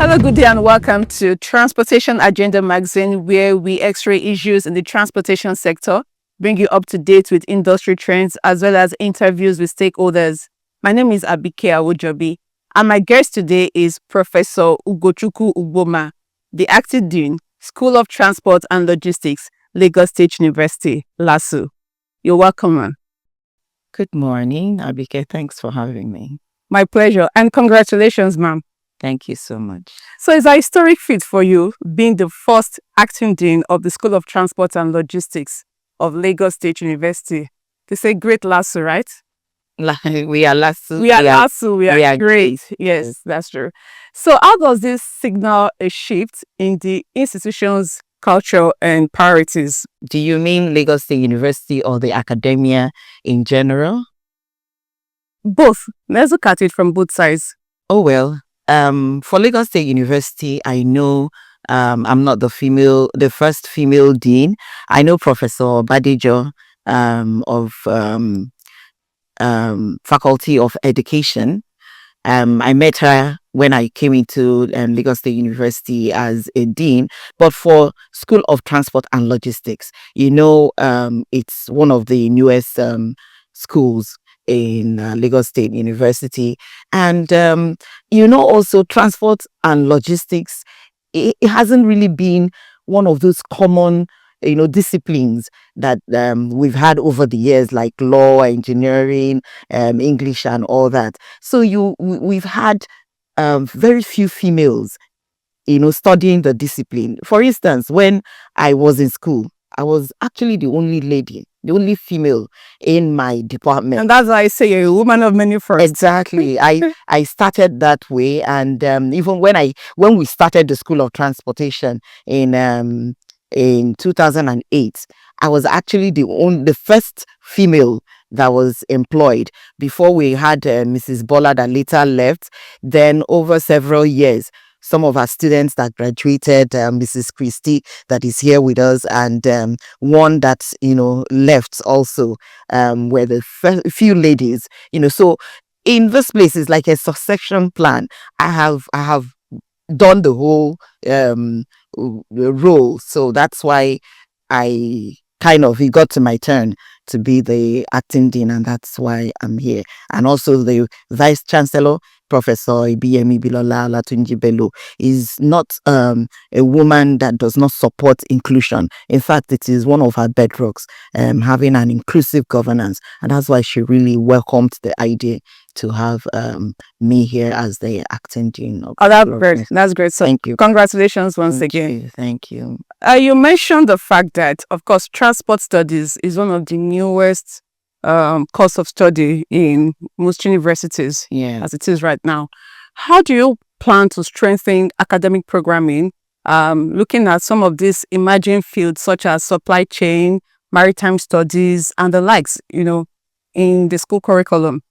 Hello, good day, and welcome to Transportation Agenda Magazine, where we x-ray issues in the transportation sector, bring you up to date with industry trends, as well as interviews with stakeholders. My name is Abike Awojobi, and my guest today is Professor Ogochukwu Ugboma, the Acting Dean, School of Transport and Logistics, Lagos State University, LASU. You're welcome, man. Good morning, Abike. Thanks for having me. My pleasure, and congratulations, ma'am. Thank you so much. So it's a historic feat for you, being the first acting dean of the School of Transport and Logistics of Lagos State University. They say great LASU, right? We are LASU. We are LASU. We are great. Yes, that's true. So how does this signal a shift in the institution's culture and priorities? Do you mean Lagos State University or the academia in general? Both. Let's look at it from both sides. Oh, well. For Lagos State University, I know I'm not the first female dean. I know Professor Badijo of Faculty of Education. I met her when I came into Lagos State University as a dean, but for School of Transport and Logistics, it's one of the newest schools in Lagos State University. And, also transport and logistics, it hasn't really been one of those common, disciplines that we've had over the years, like law, engineering, English and all that. So we've had very few females, studying the discipline. For instance, when I was in school, I was actually the only lady, the only female in my department. And that's why I say you're a woman of many firsts. Exactly. I started that way. And even when we started the School of Transportation in 2008, I was actually the first female that was employed. Before we had Mrs. Bola that later left. Then over several years, some of our students that graduated, Mrs. Christie that is here with us, and one that left also, were the few ladies. So in this place is like a succession plan. I have done the whole role, so that's why it got to my turn to be the acting dean, and that's why I'm here. And also the vice chancellor, Professor Ibiyemi Bilola Latunji Bello, is not a woman that does not support inclusion. In fact, it is one of her bedrocks, having an inclusive governance, and that's why she really welcomed the idea to have me here as the acting dean. That's great. That's great. So thank you. Congratulations once again. Thank you. You mentioned the fact that, of course, transport studies is one of the newest course of study in most universities, as it is right now. How do you plan to strengthen academic programming, looking at some of these emerging fields such as supply chain, maritime studies, and the likes, in the school curriculum?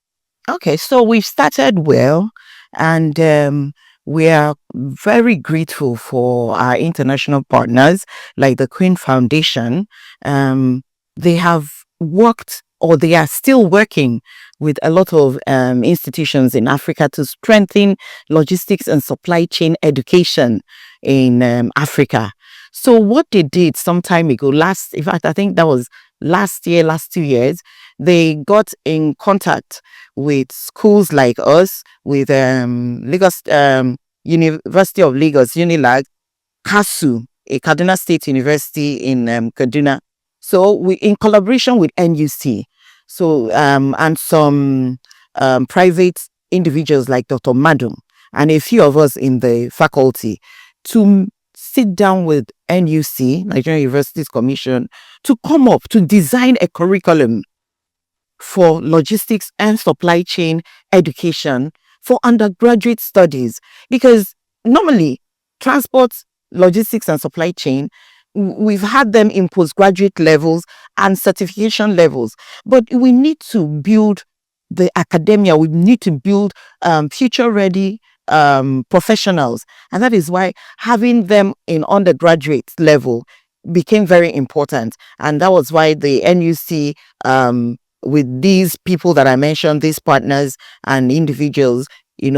Okay, so we've started well, and we are very grateful for our international partners like the Queen Foundation. They have worked, or they are still working with a lot of institutions in Africa to strengthen logistics and supply chain education in Africa. So what they did some time ago, in fact, I think that was last 2 years, they got in contact with schools like us, with Lagos University of Lagos, UNILAG, KASU, a Kaduna State University in Kaduna. So we, in collaboration with NUC, and some private individuals like Dr. Madum and a few of us in the faculty, to sit down with NUC, Nigerian Universities Commission, to come up to design a curriculum for logistics and supply chain education for undergraduate studies. Because normally transport, logistics and supply chain, we've had them in postgraduate levels and certification levels, but we need to build the academia. We need to build future ready professionals, and that is why having them in undergraduate level became very important. And that was why the NUC, with these people that I mentioned, these partners and individuals,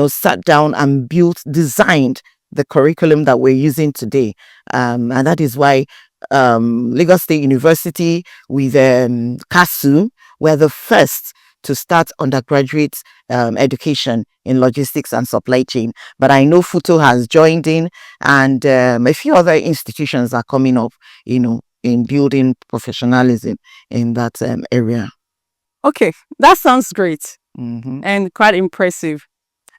sat down and designed the curriculum that we're using today. And that is why Lagos State University with LASU were the first to start undergraduate education in logistics and supply chain. But I know FUTO has joined in, and a few other institutions are coming up, in building professionalism in that area. Okay, that sounds great Mm-hmm. and quite impressive.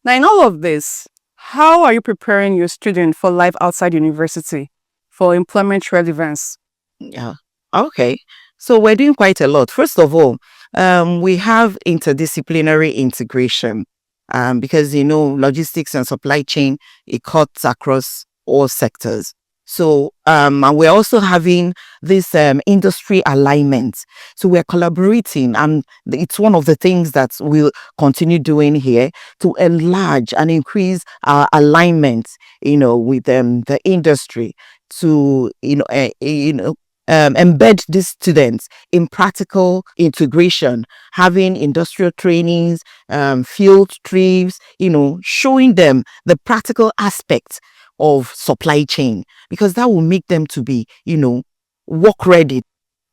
Now, in all of this, how are you preparing your student for life outside university, for employment relevance? Yeah. Okay. So we're doing quite a lot. First of all, we have interdisciplinary integration, because logistics and supply chain, it cuts across all sectors. So and we're also having this industry alignment. So we're collaborating, and it's one of the things that we'll continue doing here to enlarge and increase our alignment, with the industry, to embed these students in practical integration, having industrial trainings, field trips, showing them the practical aspects of supply chain, because that will make them to be, work ready.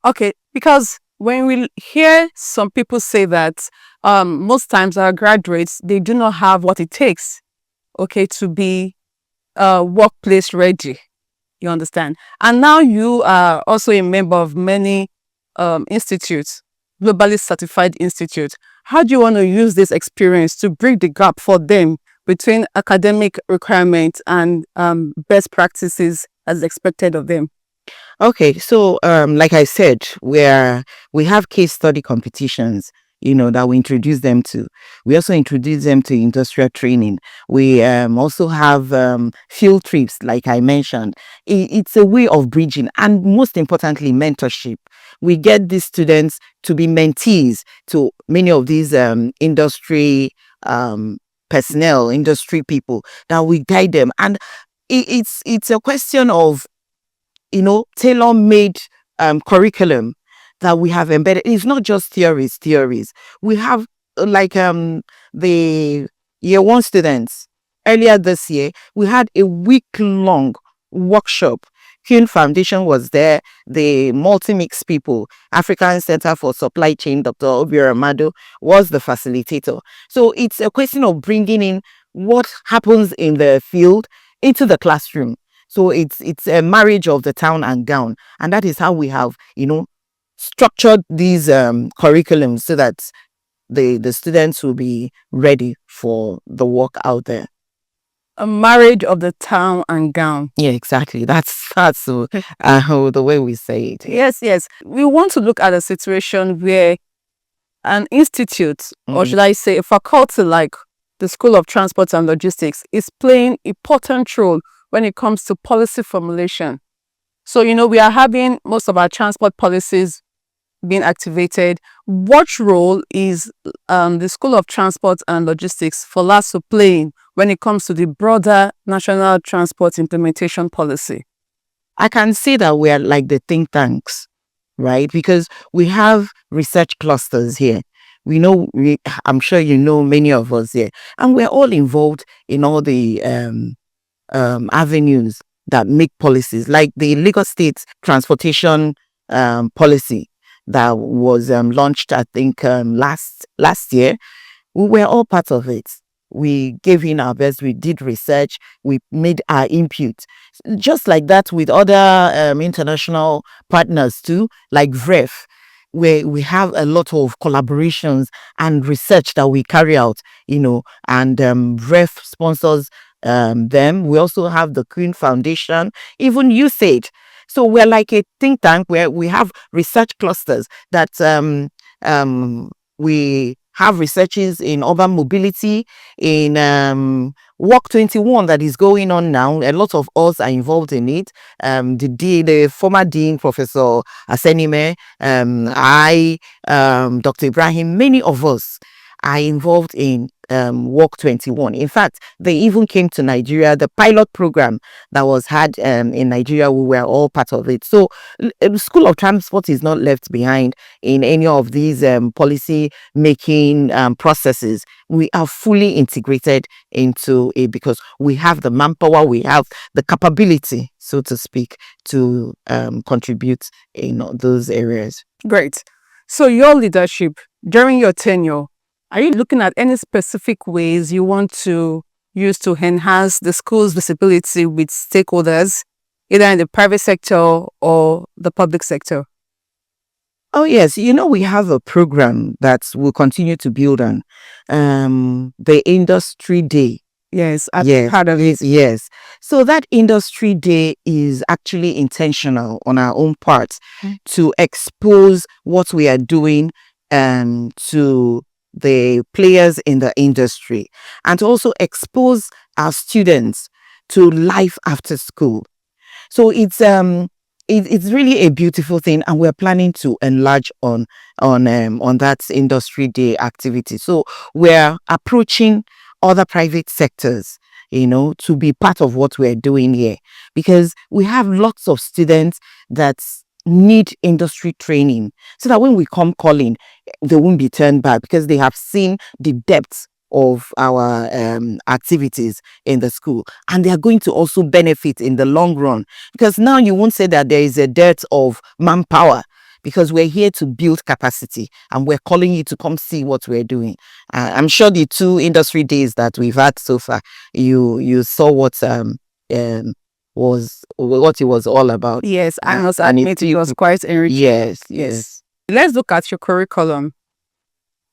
Okay, because when we hear some people say that most times our graduates, they do not have what it takes, okay, to be workplace ready. You understand? And now you are also a member of many institutes, globally certified institutes. How do you want to use this experience to bridge the gap for them between academic requirements and best practices as expected of them? Okay, so like I said, we have case study competitions, that we introduce them to. We also introduce them to industrial training. We also have field trips, like I mentioned. It's a way of bridging, and most importantly, mentorship. We get these students to be mentees to many of these industry personnel, industry people, that we guide them, and it's a question of tailor-made curriculum that we have embedded. It's not just theories. We have like the year one students. Earlier this year, we had a week-long workshop. Kuhn Foundation was there. The multi-mix people, African Center for Supply Chain, Dr. Obiora Amado, was the facilitator. So it's a question of bringing in what happens in the field into the classroom. So it's a marriage of the town and gown, and that is how we have structured these curriculums so that the students will be ready for the work out there. A marriage of the town and gown. Yeah, exactly. That's the way we say it. Yes. We want to look at a situation where an institute, or should I say a faculty like the School of Transport and Logistics, is playing important role when it comes to policy formulation. So, we are having most of our transport policies being activated. What role is the School of Transport and Logistics for LASU playing when it comes to the broader National Transport Implementation Policy? I can say that we are like the think tanks, right? Because we have research clusters here. I'm sure many of us here, and we're all involved in all the avenues that make policies, like the Lagos State transportation policy that was launched, I think, last year. We were all part of it. We gave in our best. We did research. We made our input. Just like that with other international partners too, like VREF, where we have a lot of collaborations and research that we carry out, and VREF sponsors them. We also have the Queen Foundation, even USAID. So we're like a think tank where we have research clusters that we have researches in urban mobility, in Work 21 that is going on now. A lot of us are involved in it. The former dean, Professor Asenime, I, Dr. Ibrahim, many of us are involved in Work 21. In fact, they even came to Nigeria. The pilot program that was had in Nigeria, we were all part of it. So School of Transport is not left behind in any of these policy making processes. We are fully integrated into it because we have the manpower, we have the capability, so to speak, to contribute in those areas. Great. So your leadership during your tenure, are you looking at any specific ways you want to use to enhance the school's visibility with stakeholders, either in the private sector or the public sector? Oh yes, we have a program that will continue to build on. The Industry Day. Yes, I've Yes, heard of it. yes. So that Industry Day is actually intentional on our own part to expose what we are doing to the players in the industry, and to also expose our students to life after school. So it's really a beautiful thing, and we're planning to enlarge on that Industry Day activity. So we're approaching other private sectors, to be part of what we're doing here, because we have lots of students that need industry training, so that when we come calling, they won't be turned back because they have seen the depth of our activities in the school, and they are going to also benefit in the long run, because now you won't say that there is a dearth of manpower, because we're here to build capacity and we're calling you to come see what we're doing. I'm sure the 2 industry days that we've had so far, you saw what was what it was all about. Yes, I must and admit it was quite enriching. yes. Let's look at your curriculum.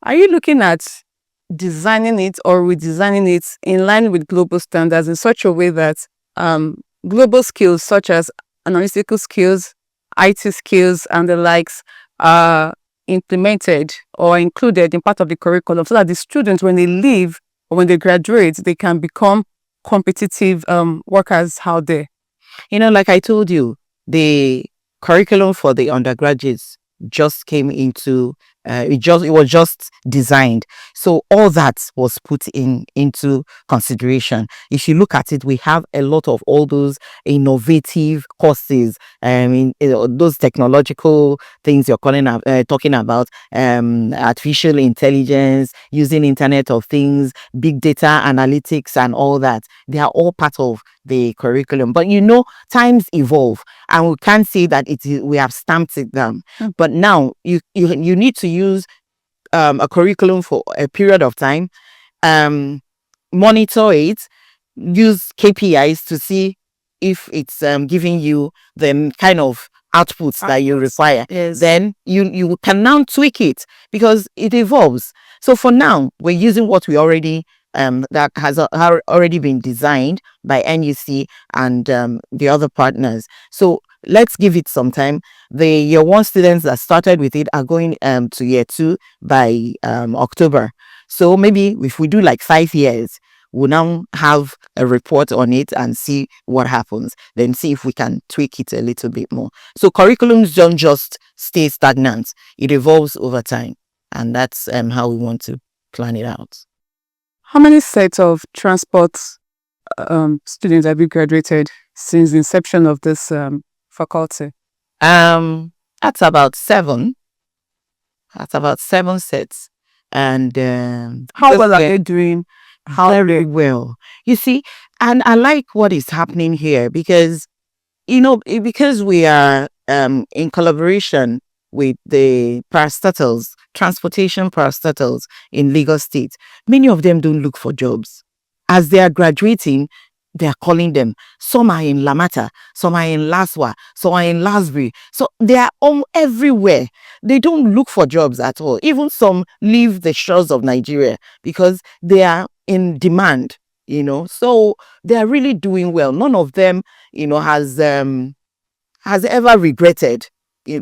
Are you looking at designing it or redesigning it in line with global standards in such a way that global skills such as analytical skills, IT skills, and the likes are implemented or included in part of the curriculum, so that the students, when they leave or when they graduate, they can become competitive workers out there? Like I told you, the curriculum for the undergraduates just came into it was just designed, so all that was put into consideration. If you look at it, we have a lot of all those innovative courses, those technological things you're talking about, artificial intelligence, using Internet of Things, big data analytics, and all that. They are all part of the curriculum, but times evolve, and we can't say that we have stamped it down. But now you need to use a curriculum for a period of time, monitor it, use KPIs to see if it's giving you the kind of outputs that you require. Yes. Then you can now tweak it, because it evolves. So for now, we're using what we already that has already been designed by NUC and the other partners. So let's give it some time. The year 1 students that started with it are going to year 2 by October. So maybe if we do like 5 years, we'll now have a report on it and see what happens. Then see if we can tweak it a little bit more. So curriculums don't just stay stagnant. It evolves over time. And that's how we want to plan it out. How many sets of transport students have you graduated since the inception of this faculty? That's about 7. That's about 7 sets. And how well are they doing? Very well. You see, and I like what is happening here, because because we are in collaboration with the parastatals, transportation parastatals in Lagos State. Many of them don't look for jobs. As they are graduating, they are calling them. Some are in Lamata, some are in Laswa, some are in Lasbury. So they are all everywhere. They don't look for jobs at all. Even some leave the shores of Nigeria because they are in demand, So they are really doing well. None of them, has ever regretted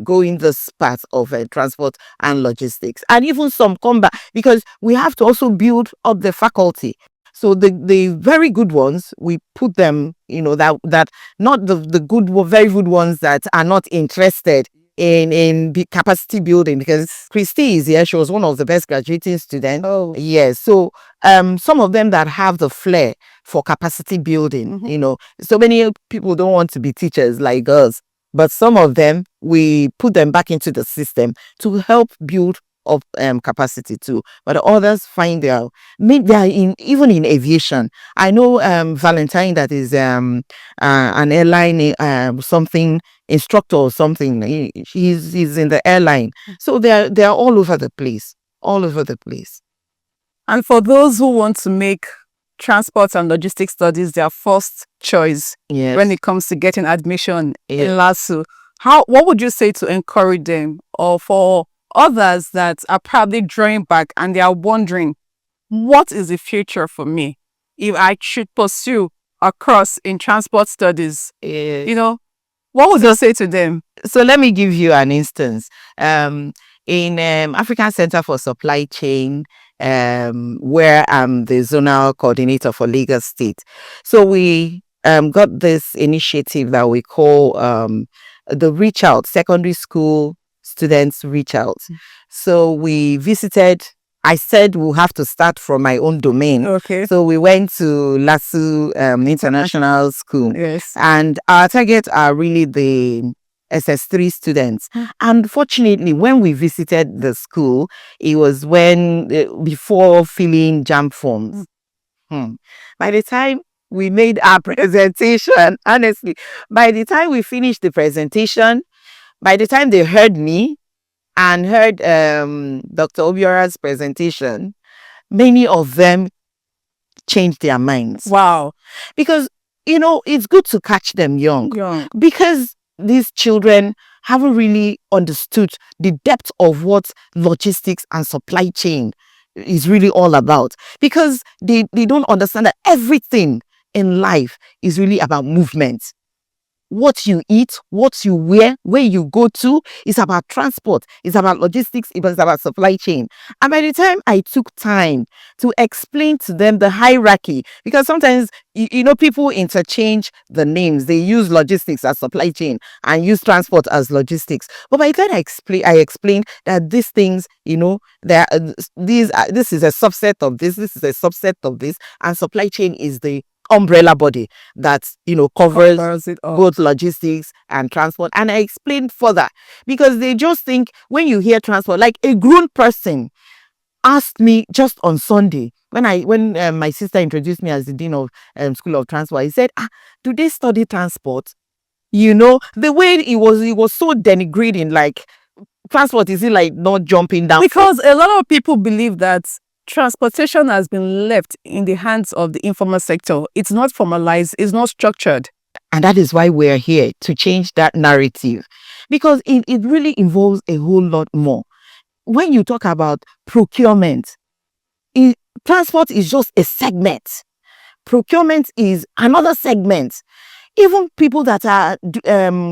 going this path of transport and logistics. And even some come back, because we have to also build up the faculty. So the very good ones, we put them, that not the good, very good ones that are not interested in capacity building, because Christy is here. She was one of the best graduating students. Oh. Yes. So some of them that have the flair for capacity building, Mhm. you know, so many people don't want to be teachers like us, but some of them, we put them back into the system to help build up capacity too. But others find their, they are in, even in aviation. I know Valentine, that is an airline something instructor or something. He's in the airline. So they're all over the place. All over the place. And for those who want to make transport and logistics studies their first choice Yes. when it comes to getting admission Yeah. in LASU, what would you say to encourage them, or for others that are probably drawing back and they are wondering, what is the future for me if I should pursue a course in transport studies? You know, what would you say to them? So let me give you an instance. In African Center for Supply Chain, where I'm the zonal coordinator for Lagos State. So we got this initiative that we call the Reach Out, Secondary School Students Reach Out. So we visited. I said we'll have to start from my own domain. Okay. So we went to LASU International School. Yes. And our targets are really the SS3 students. Unfortunately, when we visited the school, it was when before filling JAM forms. By the time we made our presentation, honestly, by the time we finished the presentation, by the time they heard me and heard Dr. Obiora's presentation, many of them changed their minds. Wow. Because, you know, it's good to catch them young. Because these children haven't really understood the depth of what logistics and supply chain is really all about. Because they don't understand that everything in life is really about movement. What you eat, what you wear, where you go to, is about transport, it's about logistics, it's about supply chain. And by the time I took time to explain to them the hierarchy, because sometimes, you know, people interchange the names. They use logistics as supply chain and use transport as logistics. But by the time I explained that these things, you know, this is a subset of this is a subset of this, and supply chain is the umbrella body that, you know, covers it all. both logistics and transport. And I explained further, because they just think when you hear transport, like a grown person asked me just on Sunday, when my sister introduced me as the dean of School of Transport, he said, do they study transport? You know, the way it was so denigrating, like, transport, is it like not jumping down? Because a lot of people believe that transportation has been left in the hands of the informal sector. It's not formalized, it's not structured. And that is why we're here, to change that narrative, because it really involves a whole lot more. When you talk about procurement, transport is just a segment. Procurement is another segment. Even people that are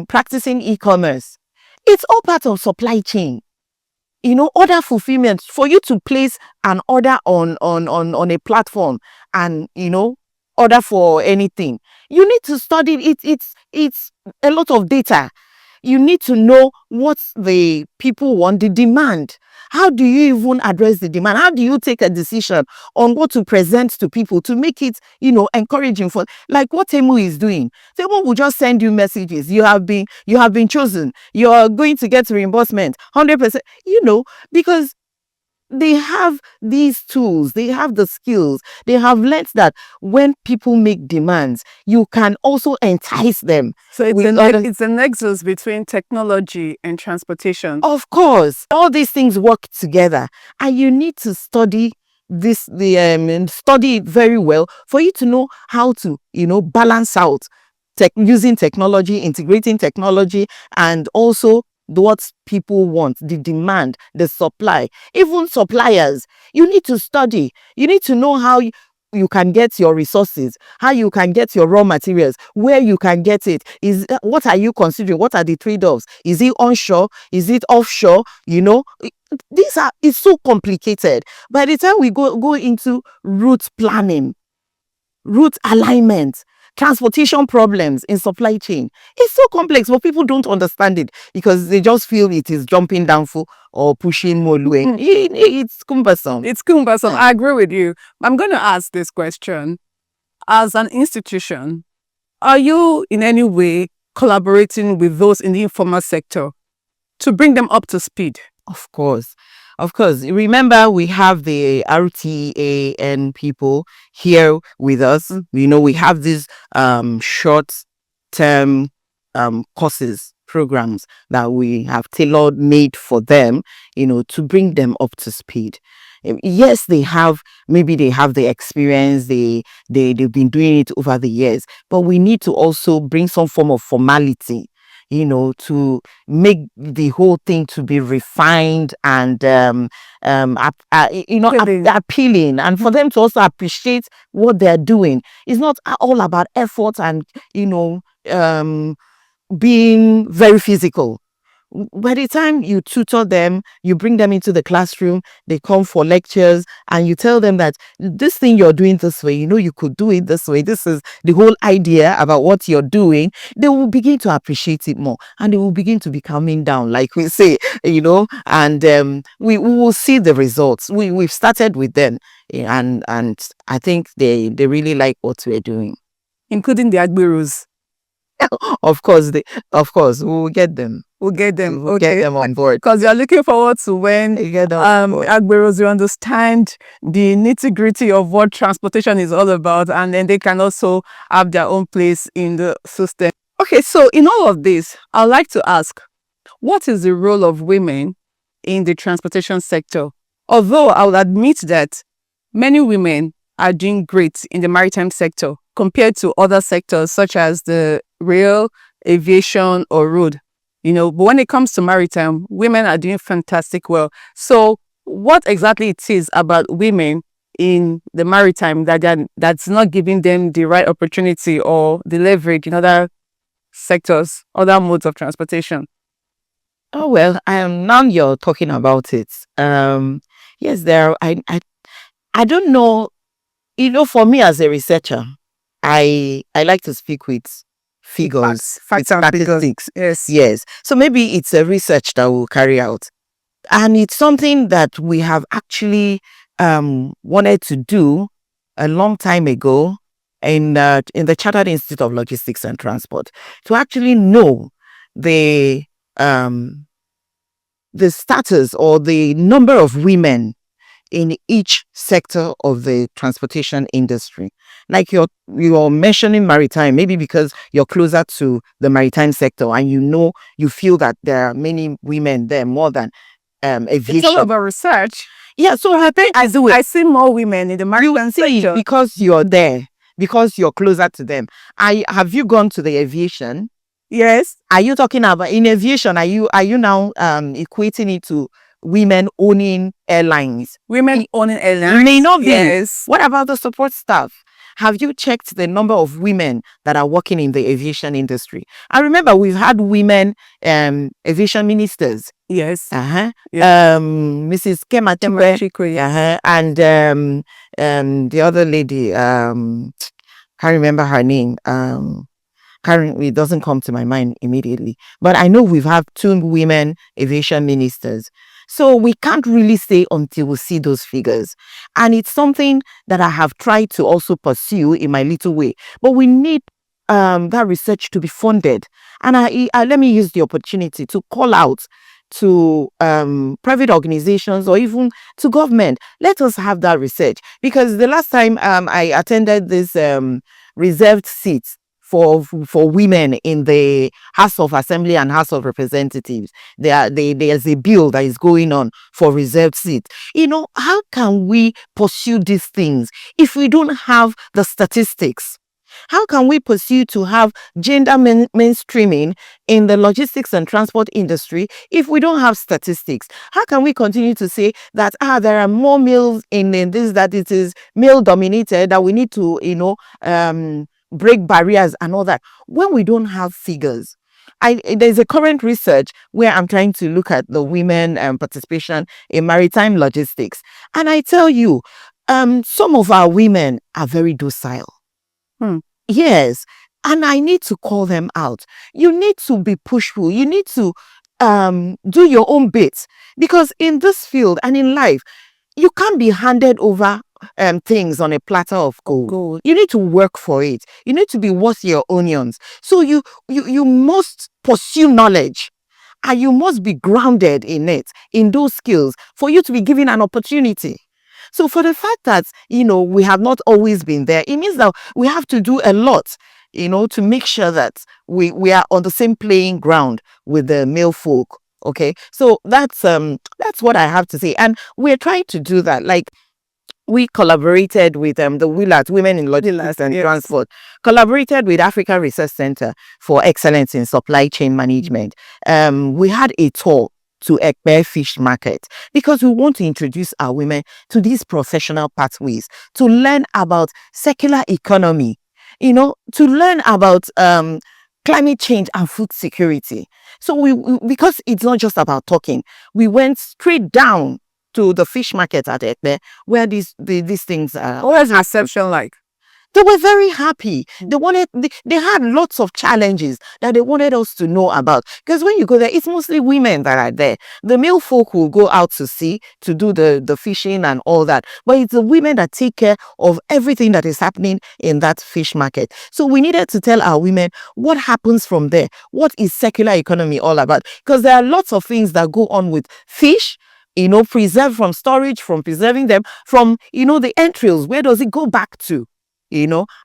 practicing e-commerce, it's all part of supply chain. You know, order fulfillment, for you to place an order on a platform and, you know, order for anything, you need to study it. It's a lot of data. You need to know what the people want, the demand. How do you even address the demand? How do you take a decision on what to present to people to make it, you know, encouraging for, like what Temu is doing? Temu will just send you messages. You have been chosen. You are going to get reimbursement 100%. You know, because they have these tools, they have the skills, they have learned that when people make demands, you can also entice them. So it's a nexus between technology and transportation. Of course, all these things work together, and you need to study study it very well for you to know how to, you know, balance out using technology, integrating technology, and also what people want, the demand, the supply, even suppliers. You need to study. You need to know how you can get your resources, how you can get your raw materials, where you can get it. What are you considering? What are the trade-offs? Is it onshore? Is it offshore? You know, it's so complicated. By the time we go into route planning, route alignment, transportation problems in supply chain. It's so complex, but people don't understand it because they just feel it is jumping down for or pushing more way. It's cumbersome. It's cumbersome. I agree with you. I'm going to ask this question. As an institution, are you in any way collaborating with those in the informal sector to bring them up to speed? Of course. Of course. Remember, we have the RTAN people here with us. You know, we have these short term courses, programs that we have tailored made for them, you know, to bring them up to speed. Yes, maybe they have the experience, they've been doing it over the years, but we need to also bring some form of formality, you know, to make the whole thing to be refined and appealing, and for them to also appreciate what they're doing. It's not all about effort and, you know, being very physical. By the time you tutor them, you bring them into the classroom, they come for lectures, and you tell them that this thing you're doing this way, you know, you could do it this way. This is the whole idea about what you're doing. They will begin to appreciate it more, and they will begin to be calming down, like we say, you know, and we will see the results. We've started with them, and I think they really like what we're doing. Including the Agbiros. Of course, we'll get them. We'll get them. We'll get them on board. Because you're looking forward to when Agberos will understand the nitty-gritty of what transportation is all about, and then they can also have their own place in the system. Okay, so in all of this, I'd like to ask, what is the role of women in the transportation sector? Although I will admit that many women are doing great in the maritime sector compared to other sectors such as the rail, aviation, or road. You know, but when it comes to maritime, women are doing fantastic well. So what exactly it is about women in the maritime that's not giving them the right opportunity or the leverage in other sectors, other modes of transportation? Oh, well, now you're talking about it. Yes, I don't know. You know, for me as a researcher, I like to speak with figures, facts and statistics. Yes. Yes. So maybe it's a research that we'll carry out. And it's something that we have actually wanted to do a long time ago in the Chartered Institute of Logistics and Transport, to actually know the status or the number of women in each sector of the transportation industry. Like you're mentioning maritime, maybe because you're closer to the maritime sector and you feel that there are many women there more than aviation. It's all about research. Yeah, so I think I see more women in the maritime sector because you're there, because you're closer to them. Have you gone to the aviation? Yes. Are you talking about in aviation? Are you now equating it to women owning airlines? Women owning airlines? May not be. Yes. What about the support staff? Have you checked the number of women that are working in the aviation industry? I remember we've had women aviation ministers. Yes. Yeah. Mrs. Chikwe. And the other lady, can't remember her name. Currently, it doesn't come to my mind immediately. But I know we've had 2 women aviation ministers. So we can't really say until we see those figures. And it's something that I have tried to also pursue in my little way. But we need that research to be funded. And let me use the opportunity to call out to private organizations or even to government. Let us have that research. Because the last time I attended this reserved seats for women in the House of Assembly and House of Representatives, there's a bill that is going on for reserved seats. You know, how can we pursue these things if we don't have the statistics? How can we pursue to have gender mainstreaming in the logistics and transport industry if we don't have statistics? How can we continue to say that there are more males in this, that it is male dominated, that we need to, break barriers and all that, when we don't have figures? There's a current research where I'm trying to look at the women participation in maritime logistics, and I tell you, some of our women are very docile. Yes. And I need to call them out. You need to be pushful. You need to do your own bits, because in this field and in life, you can't be handed over things on a platter of gold. Gold. You need to work for it. You need to be worth your onions. So you must pursue knowledge, and you must be grounded in it, in those skills, for you to be given an opportunity. So for the fact that, we have not always been there, it means that we have to do a lot, to make sure that we are on the same playing ground with the male folk. Okay. So that's what I have to say. And we're trying to do that. Like, we collaborated with the WILAT, Women in Logistics and Yes. Transport, collaborated with Africa Research Center for Excellence in Supply Chain Management. We had a tour to Ekpe Fish Market, because we want to introduce our women to these professional pathways, to learn about circular economy, to learn about climate change and food security. So because it's not just about talking, we went straight down to the fish market at Ekpe, where these things are. What was the reception like? They were very happy. They had lots of challenges that they wanted us to know about. Because when you go there, it's mostly women that are there. The male folk will go out to sea to do the fishing and all that. But it's the women that take care of everything that is happening in that fish market. So we needed to tell our women what happens from there. What is circular economy all about? Because there are lots of things that go on with fish, preserved from storage, from preserving them, from, the entrails. Where does it go back to?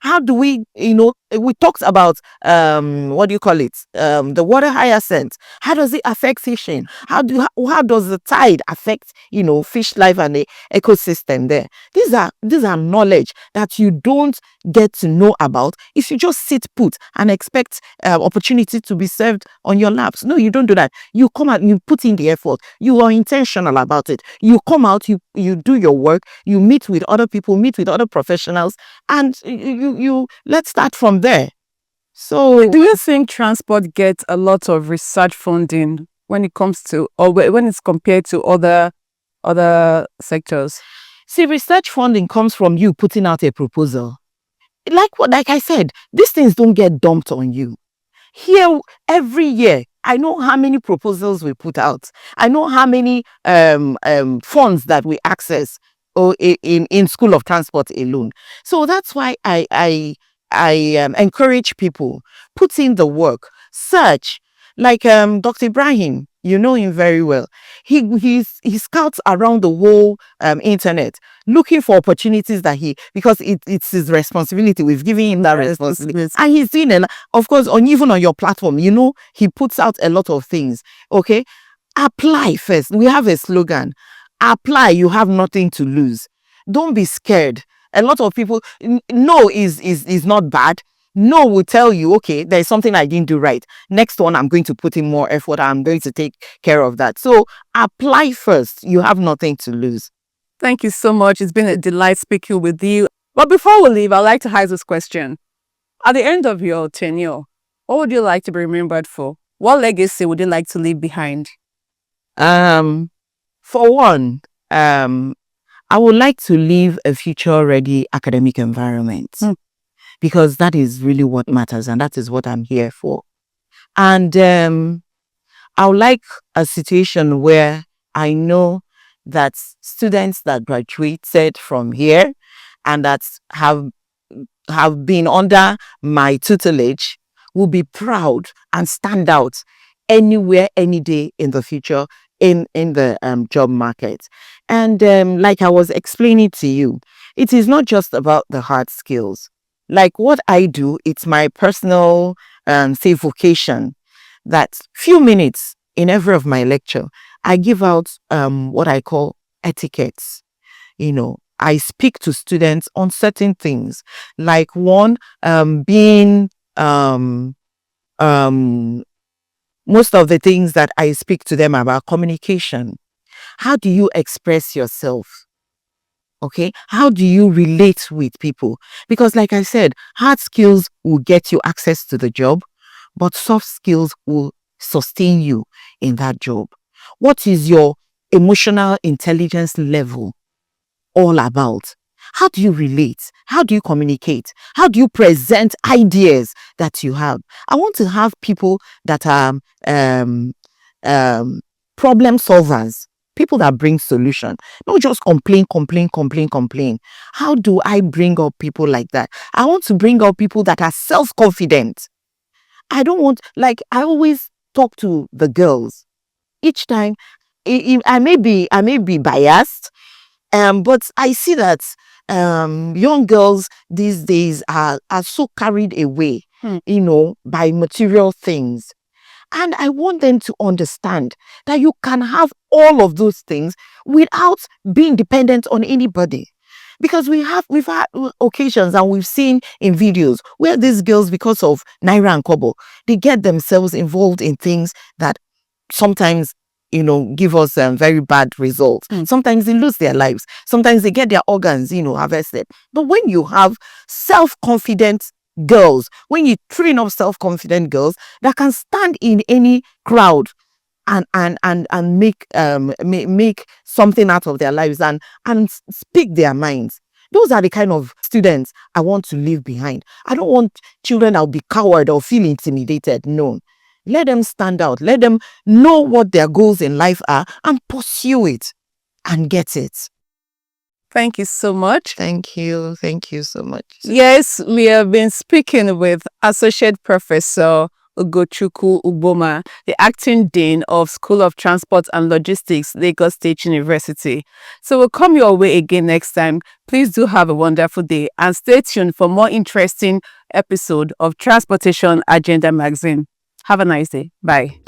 How do we, we talked about what do you call it, the water hyacinth. How does it affect fishing? How does the tide affect, fish life and the ecosystem there? These are knowledge that you don't get to know about if you just sit put and expect opportunity to be served on your laps. No, you don't do that. You come out, you put in the effort, you are intentional about it. You come out, you do your work, you meet with other people, meet with other professionals, and you let's start from there. So do you think transport gets a lot of research funding when it comes to, or when it's compared to other sectors? See, research funding comes from you putting out a proposal. Like I said, these things don't get dumped on you. Here, every year, I know how many proposals we put out. I know how many funds that we access in School of Transport alone. So that's why I encourage people, put in the work, search. Like Dr. Ibrahim, you know him very well. He scouts around the whole internet, looking for opportunities because it's his responsibility. We've given him that responsibility, and he's doing a lot. Of course, even on your platform, he puts out a lot of things. Okay, apply first. We have a slogan: apply. You have nothing to lose. Don't be scared. A lot of people, no is not bad. No will tell you, okay, there's something I didn't do right. Next one, I'm going to put in more effort. I'm going to take care of that. So apply first. You have nothing to lose. Thank you so much. It's been a delight speaking with you. But before we leave, I'd like to ask this question. At the end of your tenure, what would you like to be remembered for? What legacy would you like to leave behind? For one, I would like to leave a future-ready academic environment, because that is really what matters, and that is what I'm here for. And I would like a situation where I know that students that graduated from here and that have been under my tutelage will be proud and stand out anywhere, any day in the future in the job market. And like I was explaining to you, it is not just about the hard skills. Like what I do, it's my personal say vocation, that few minutes in every of my lecture, I give out what I call etiquettes. I speak to students on certain things, like one, being most of the things that I speak to them about: communication. How do you express yourself? Okay, how do you relate with people? Because like I said, hard skills will get you access to the job, but soft skills will sustain you in that job. What is your emotional intelligence level all about? How do you relate? How do you communicate? How do you present ideas that you have? I want to have people that are problem solvers, people that bring solution, not just complain. How do I bring up people like that? I want to bring up people that are self-confident. I don't want, like, I always talk to the girls each time. I may be biased, but I see that young girls these days are so carried away, by material things. And I want them to understand that you can have all of those things without being dependent on anybody. Because we've had occasions, and we've seen in videos where these girls, because of Naira and Kobo, they get themselves involved in things that sometimes give us very bad results. Sometimes they lose their lives. Sometimes they get their organs harvested. But when you have self-confident girls, when you train up self-confident girls that can stand in any crowd and make something out of their lives and speak their minds, those are the kind of students I want to leave behind. I don't want children that will be coward or feel intimidated. No. Let them stand out. Let them know what their goals in life are and pursue it and get it. Thank you so much. Thank you. Thank you so much. Yes, we have been speaking with Associate Professor Ogochukwu Ugboma, the Acting Dean of School of Transport and Logistics, Lagos State University. So we'll come your way again next time. Please do have a wonderful day and stay tuned for more interesting episode of Transportation Agenda Magazine. Have a nice day. Bye.